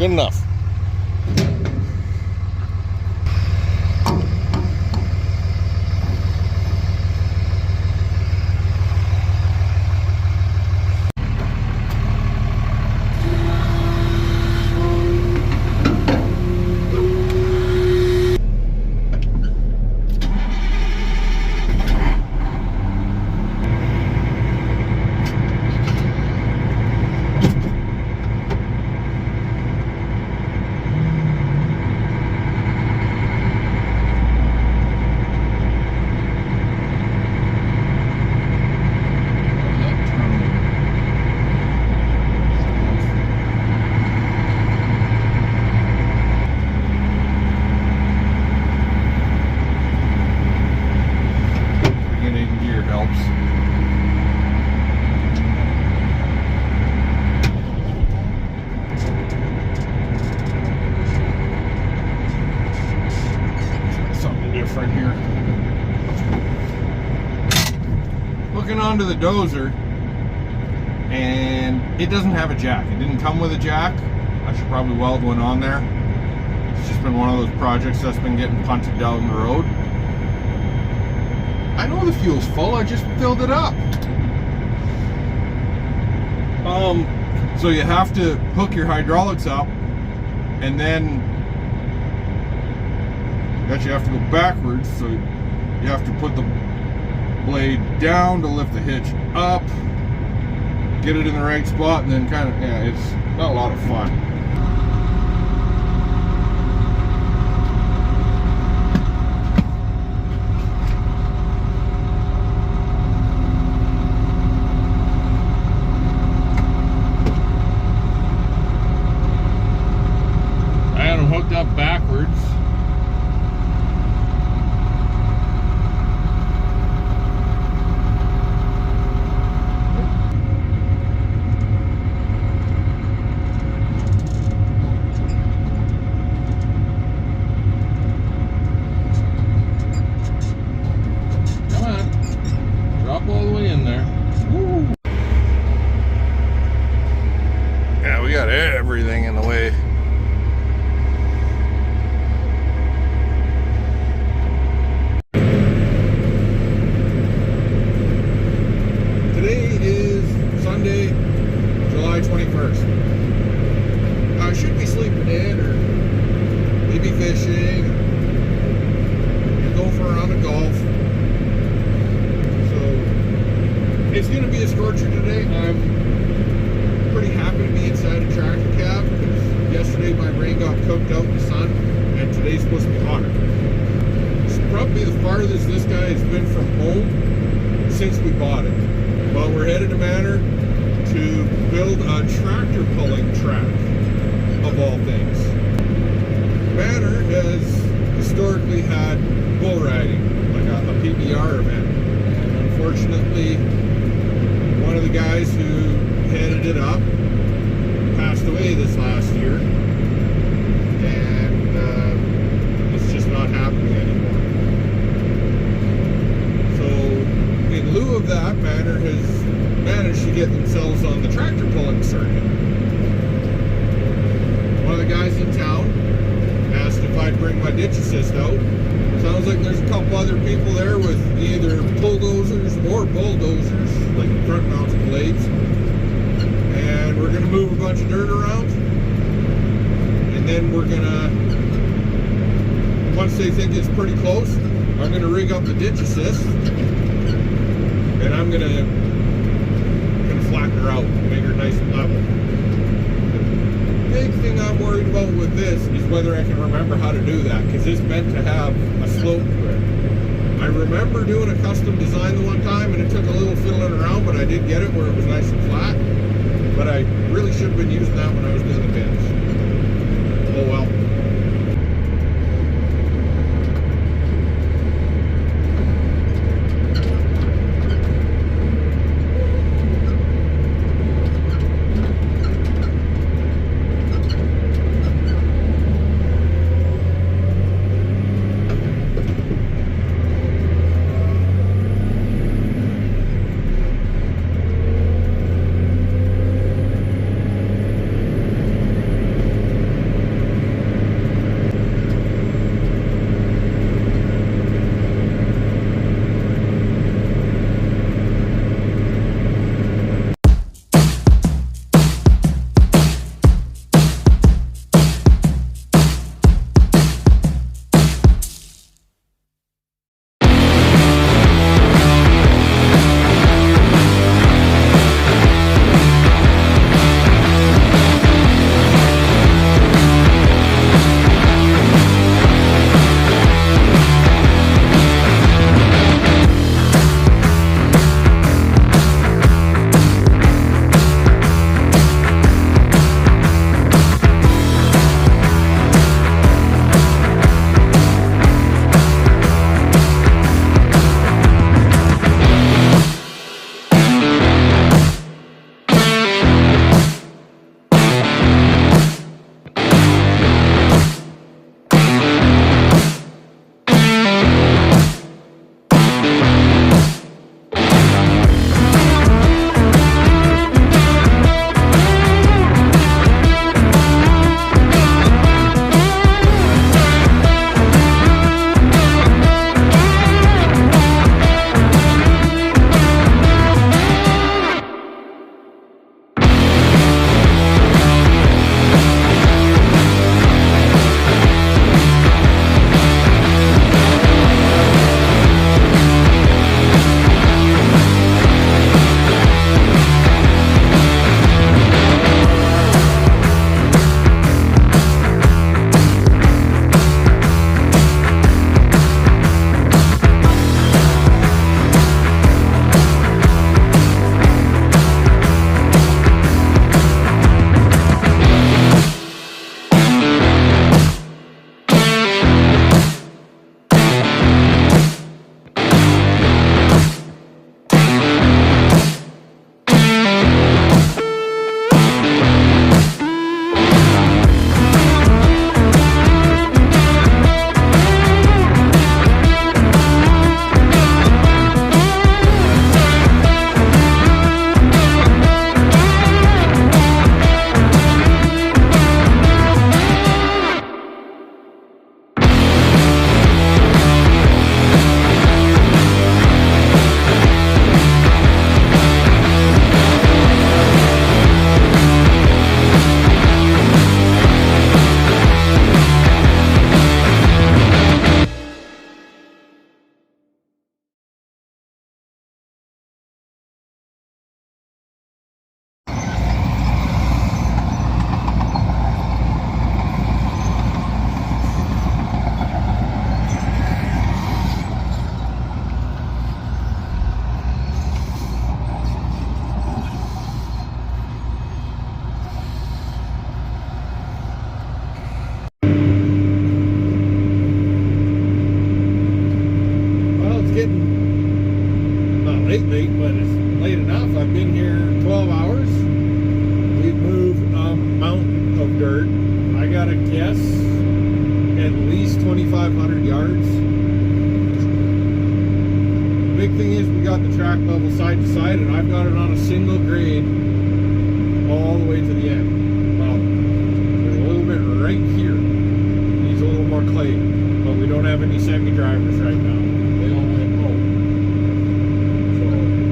Good enough. Onto the dozer, and it doesn't have a jack. It didn't come with a jack. I should probably weld one on there. It's just been one of those projects that's been getting punted down the road. I know the fuel's full, I just filled it up. So you have to hook your hydraulics up, and then you have to go backwards, so you have to put the blade down to lift the hitch up, get it in the right spot, and then kind of, yeah, it's not a lot of fun. I had them hooked up backwards. Everything in the way. Today is Sunday, July 21st. I should be sleeping in, or maybe fishing, or go for a round of golf. So it's going to be a scorcher today. I'm pretty happy to be inside a tractor cab, because yesterday my brain got cooked out in the sun, and today's supposed to be hotter. It's probably the farthest this guy has been from home since we bought it. Well, we're headed to Manor to build a tractor pulling track, of all things. Manor has historically had bull riding, like a PBR event. Unfortunately, one of the guys who headed it up passed away this last year, and it's just not happening anymore. So in lieu of that, Manor has managed to get themselves on the tractor pulling circuit. One of the guys in town asked if I'd bring my ditch assist out. Sounds like there's a couple other people there with either bulldozers or bulldozers, like front mounted blades. And we're gonna move a bunch of dirt around, and then we're gonna, once they think it's pretty close, I'm gonna rig up the ditch assist, and I'm gonna flatten her out, make her nice and level. The big thing I'm worried about with this is whether I can remember how to do that, because it's meant to have a slope to it. I remember doing a custom design the one time, and it took a little fiddling around, but I did get it where it was nice and flat. But I really should have been using that when I was doing the bins. Oh well. late, but it's late enough. I've been here 12 hours. We've moved a mountain of dirt. I gotta guess at least 2,500 yards. The big thing is we got the track level side to side, and I've got it on a single grade all the way to the end. Well, there's a little bit right here. Needs a little more clay, but we don't have any semi-drivers right now. They all went home. So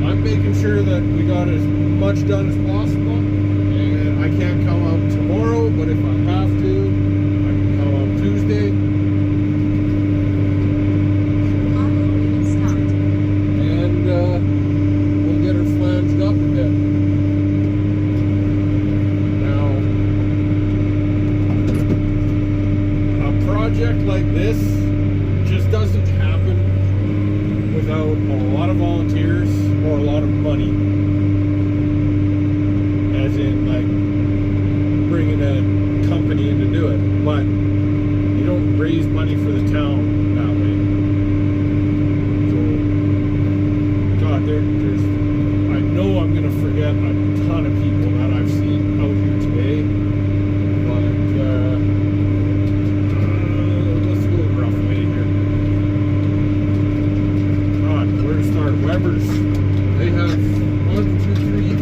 I'm making sure that we got as much done as possible, and I can't come out tomorrow, but if I have to, I can come out Tuesday. And we'll get her flanged up a bit. Project like this just doesn't happen without a lot of volunteers or a lot of money, as in like bringing a company in to do it. But you don't raise money for the town that way. So God, there's I know I'm gonna forget a ton of people that I've seen out here today. Weber's, they have 1, 2, 3,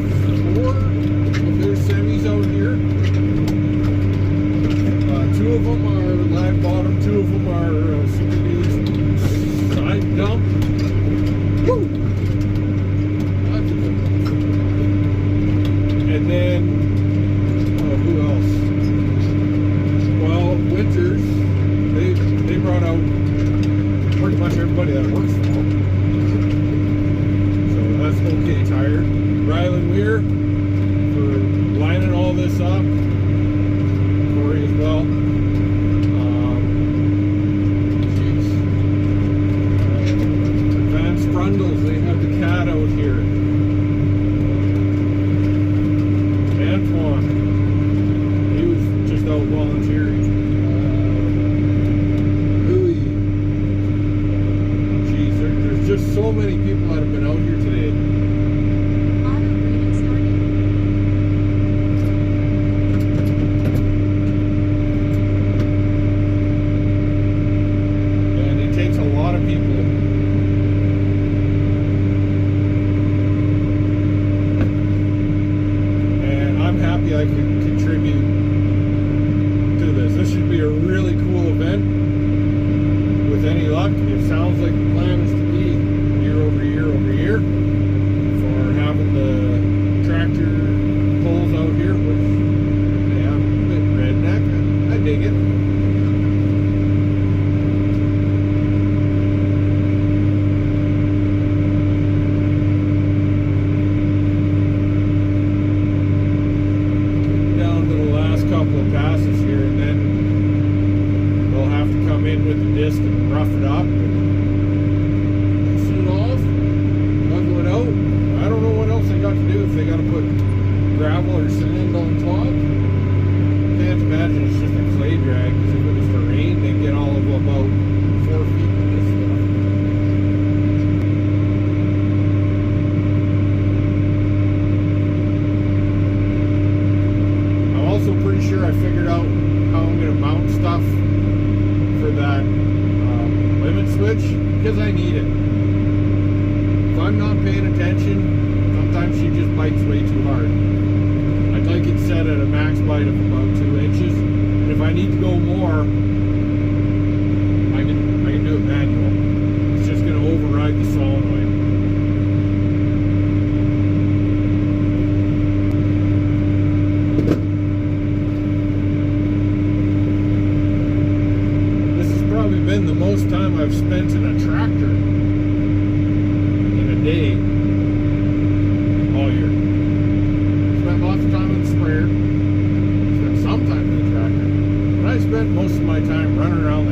4 of their semis out here. 2 of them are lag bottom, 2 of them are super dudes side dump. Woo! That's a good one. And then, who else? Well, Winters, they brought out pretty much everybody that works for them. That's okay tire. Rylan Weir for lining all this up. Corey as well. Van Sprundles, they have the cat out here. Antoine, he was just out volunteering. Louis. Geez, there's just so many people that have been out here today. I could contribute to this. This should be a really cool event. With any luck, it sounds like the plan is to be year over year over year for having the tractor pulls out here, which they have a bit redneck. I dig it. Couple of passes here, and then they'll have to come in with the disc and rough it up and loosen it off, level it out. I don't know what else they got to do, if they got to put gravel or sand on top. Can't imagine it's just a clay drag, because if it was for rain, they'd get all of about 4 feet of this stuff. Pretty sure I figured out how I'm going to mount stuff for that limit switch, because I need it. If I'm not paying attention, sometimes she just bites way too hard. I'd like it set at a max bite of about 2 inches, and if I need to go more, I can do it manual. It's just going to override the solenoid. Been the most time I've spent in a tractor in a day all year. Spent lots of time in the sprayer, spent some time in the tractor, but I spent most of my time running around the